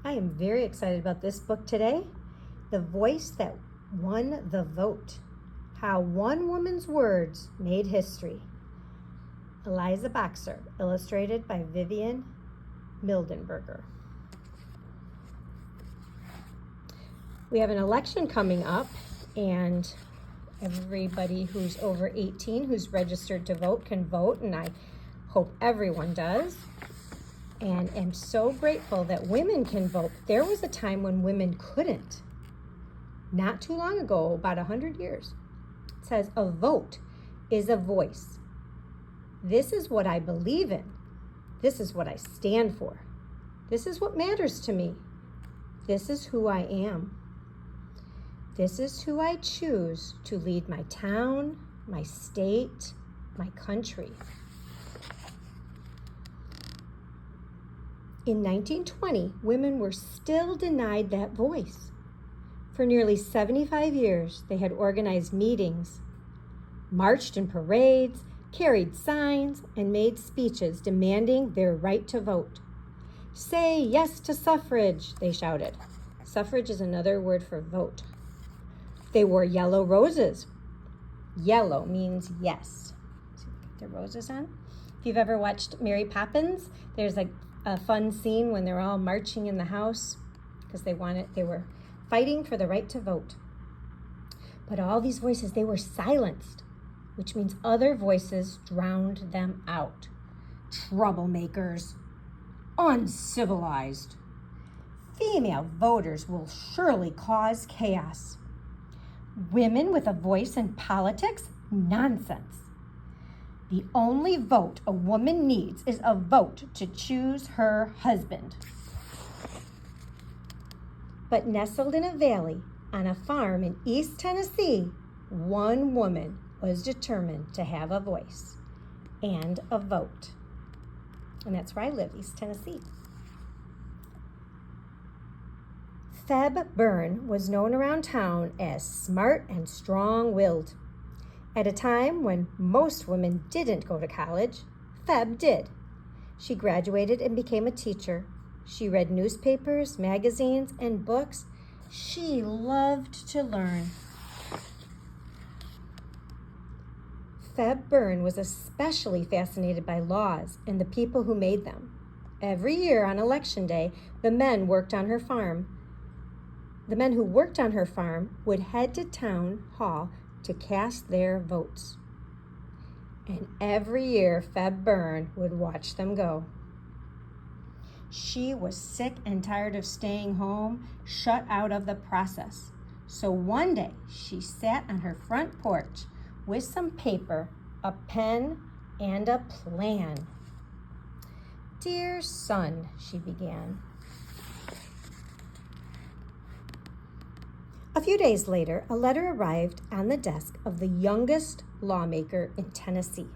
I am very excited about this book today, The Voice That Won the Vote, How One Woman's Words Made History. Eliza Boxer, illustrated by Vivian Mildenberger. We have an election coming up, and everybody who's over 18 who's registered to vote can vote, and I hope everyone does. And am so grateful that women can vote. There was a time when women couldn't. Not too long ago, about 100 years. It says, a vote is a voice. This is what I believe in. This is what I stand for. This is what matters to me. This is who I am. This is who I choose to lead my town, my state, my country. In 1920, women were still denied that voice. For nearly 75 years, they had organized meetings, marched in parades, carried signs, and made speeches demanding their right to vote. Say yes to suffrage, they shouted. Suffrage is another word for vote. They wore yellow roses. Yellow means yes. So put the roses on. If you've ever watched Mary Poppins, there's a fun scene when they're all marching in the house because they were fighting for the right to vote. But all these voices, they were silenced, which means other voices drowned them out. Troublemakers, uncivilized. Female voters will surely cause chaos. Women with a voice in politics? Nonsense. The only vote a woman needs is a vote to choose her husband. But nestled in a valley on a farm in East Tennessee, one woman was determined to have a voice and a vote. And that's where I live, East Tennessee. Feb Byrne was known around town as smart and strong-willed. At a time when most women didn't go to college, Feb did. She graduated and became a teacher. She read newspapers, magazines, and books. She loved to learn. Feb Byrne was especially fascinated by laws and the people who made them. Every year on election day, the men who worked on her farm would head to town hall to cast their votes. And every year, Feb Byrne would watch them go. She was sick and tired of staying home, shut out of the process. So one day, she sat on her front porch with some paper, a pen, and a plan. "Dear son," she began. A few days later, a letter arrived on the desk of the youngest lawmaker in Tennessee.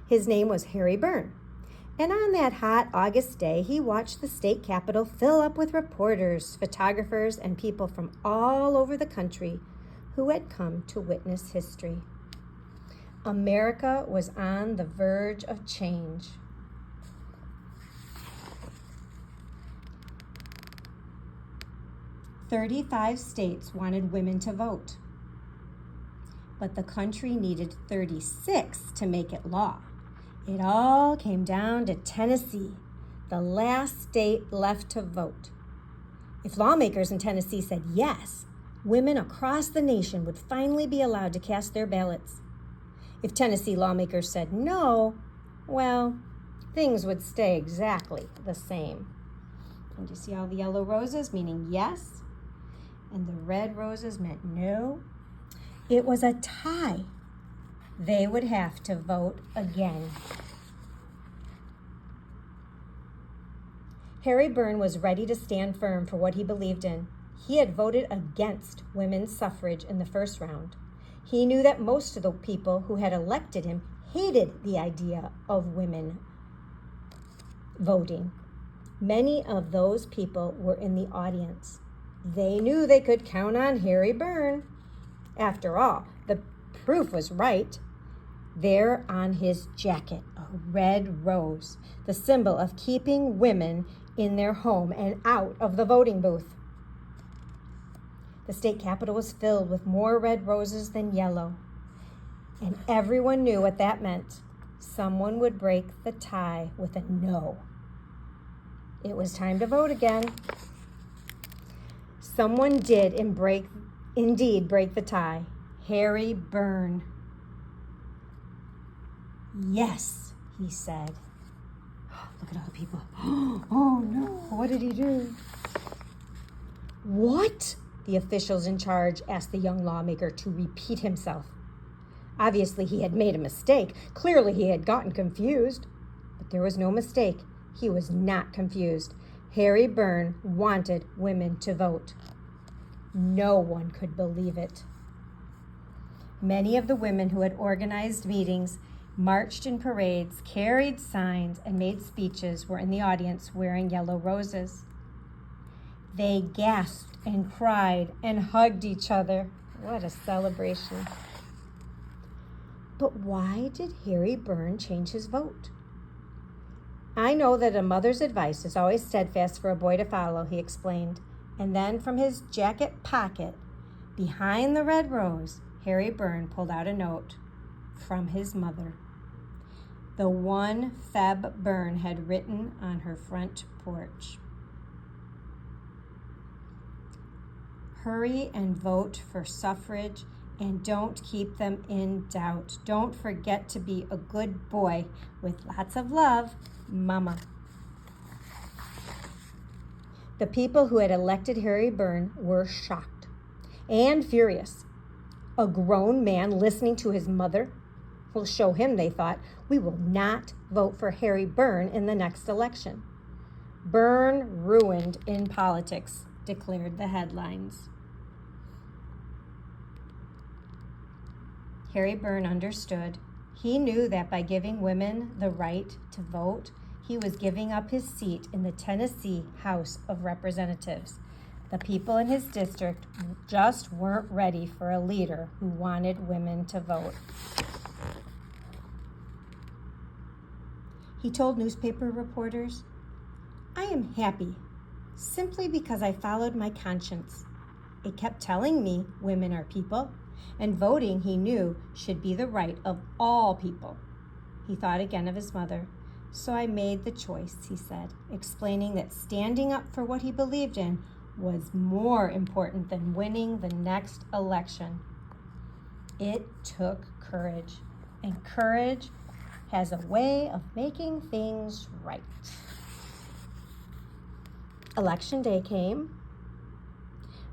His name was Harry Byrne, and on that hot August day, he watched the state capitol fill up with reporters, photographers, and people from all over the country who had come to witness history. America was on the verge of change. "35 states wanted women to vote, but the country needed 36 to make it law. It all came down to Tennessee, the last state left to vote. If lawmakers in Tennessee said yes, women across the nation would finally be allowed to cast their ballots. If Tennessee lawmakers said no, well, things would stay exactly the same." And you see all the yellow roses, meaning yes, and the red roses meant no. It was a tie. They would have to vote again. Harry Byrne was ready to stand firm for what he believed in. He had voted against women's suffrage in the first round. He knew that most of the people who had elected him hated the idea of women voting. Many of those people were in the audience. They knew they could count on Harry Byrne. After all, the proof was right. There on his jacket, a red rose, the symbol of keeping women in their home and out of the voting booth. The state capitol was filled with more red roses than yellow, and everyone knew what that meant. Someone would break the tie with a no. It was time to vote again. Someone did indeed break the tie. Harry Byrne. Yes, he said. Look at all the people. Oh no, what did he do? What? The officials in charge asked the young lawmaker to repeat himself. Obviously, he had made a mistake. Clearly, he had gotten confused. But there was no mistake. He was not confused. Harry Byrne wanted women to vote. No one could believe it. Many of the women who had organized meetings, marched in parades, carried signs, and made speeches were in the audience wearing yellow roses. They gasped and cried and hugged each other. What a celebration. But why did Harry Byrne change his vote? I know that a mother's advice is always steadfast for a boy to follow, he explained. And then from his jacket pocket, behind the red rose, Harry Byrne pulled out a note from his mother. The one Feb Byrne had written on her front porch. Hurry and vote for suffrage, and don't keep them in doubt. Don't forget to be a good boy. With lots of love, Mama. The people who had elected Harry Byrne were shocked and furious. A grown man listening to his mother will show him, they thought. We will not vote for Harry Byrne in the next election. Byrne ruined in politics, declared the headlines. Harry Byrne understood. He knew that by giving women the right to vote, he was giving up his seat in the Tennessee House of Representatives. The people in his district just weren't ready for a leader who wanted women to vote. He told newspaper reporters, I am happy simply because I followed my conscience. It kept telling me women are people, and voting, he knew, should be the right of all people. He thought again of his mother. So I made the choice, he said, explaining that standing up for what he believed in was more important than winning the next election. It took courage, and courage has a way of making things right. Election day came.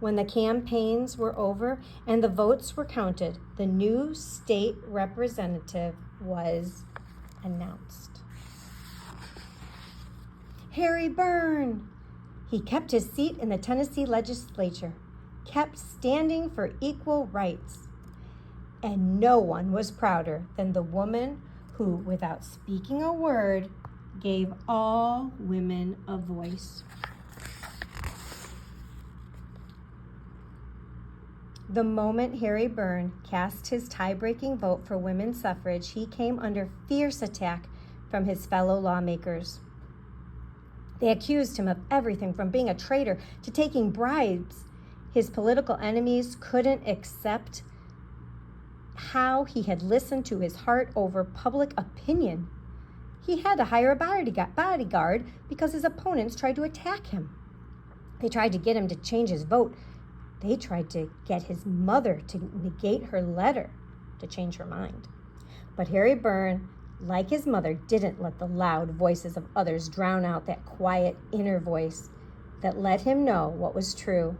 When the campaigns were over and the votes were counted, the new state representative was announced. Harry Byrne. He kept his seat in the Tennessee legislature, kept standing for equal rights. And no one was prouder than the woman who, without speaking a word, gave all women a voice. The moment Harry Byrne cast his tie-breaking vote for women's suffrage, he came under fierce attack from his fellow lawmakers. They accused him of everything from being a traitor to taking bribes. His political enemies couldn't accept how he had listened to his heart over public opinion. He had to hire a bodyguard because his opponents tried to attack him. They tried to get him to change his vote. They tried to get his mother to negate her letter to change her mind. But Harry Byrne, like his mother, didn't let the loud voices of others drown out that quiet inner voice that let him know what was true.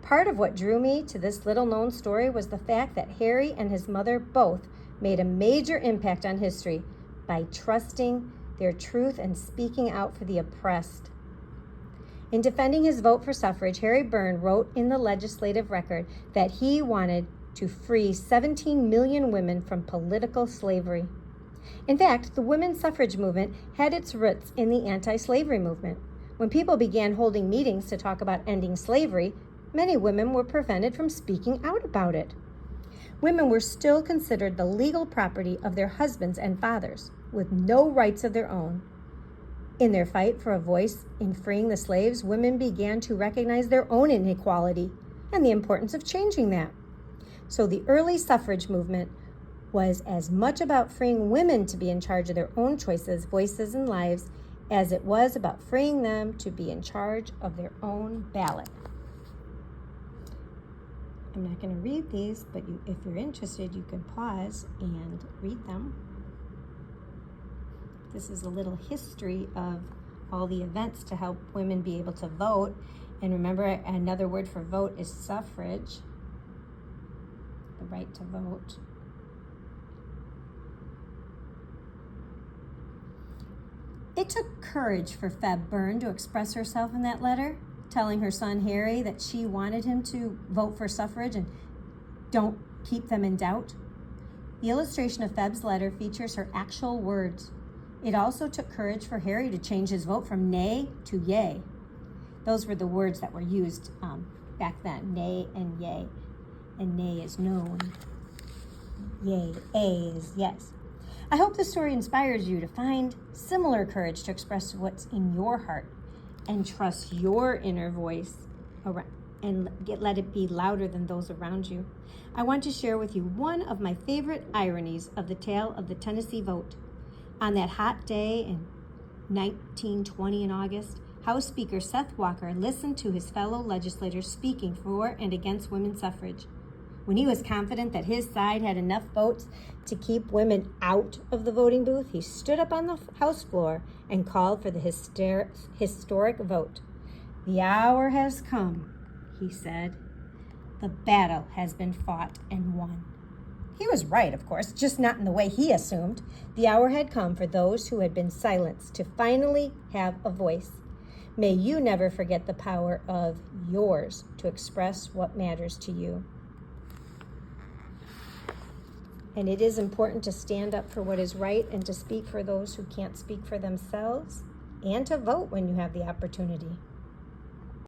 Part of what drew me to this little-known story was the fact that Harry and his mother both made a major impact on history by trusting their truth and speaking out for the oppressed. In defending his vote for suffrage, Harry Byrne wrote in the legislative record that he wanted to free 17 million women from political slavery. In fact, the women's suffrage movement had its roots in the anti-slavery movement. When people began holding meetings to talk about ending slavery, many women were prevented from speaking out about it. Women were still considered the legal property of their husbands and fathers, with no rights of their own. In their fight for a voice in freeing the slaves, women began to recognize their own inequality and the importance of changing that. So the early suffrage movement was as much about freeing women to be in charge of their own choices, voices, and lives as it was about freeing them to be in charge of their own ballot. I'm not going to read these, but if you're interested, you can pause and read them. This is a little history of all the events to help women be able to vote. And remember, another word for vote is suffrage, the right to vote. It took courage for Feb Byrne to express herself in that letter, telling her son Harry that she wanted him to vote for suffrage and don't keep them in doubt. The illustration of Feb's letter features her actual words. It also took courage for Harry to change his vote from nay to yay. Those were the words that were used back then, nay and yay. And nay is no, and yay, A is yes. I hope the story inspires you to find similar courage to express what's in your heart and trust your inner voice and let it be louder than those around you. I want to share with you one of my favorite ironies of the tale of the Tennessee vote. On that hot day in 1920 in August, House Speaker Seth Walker listened to his fellow legislators speaking for and against women's suffrage. When he was confident that his side had enough votes to keep women out of the voting booth, he stood up on the House floor and called for the historic vote. "The hour has come," he said. "The battle has been fought and won." He was right, of course, just not in the way he assumed. The hour had come for those who had been silenced to finally have a voice. May you never forget the power of yours to express what matters to you. And it is important to stand up for what is right and to speak for those who can't speak for themselves and to vote when you have the opportunity.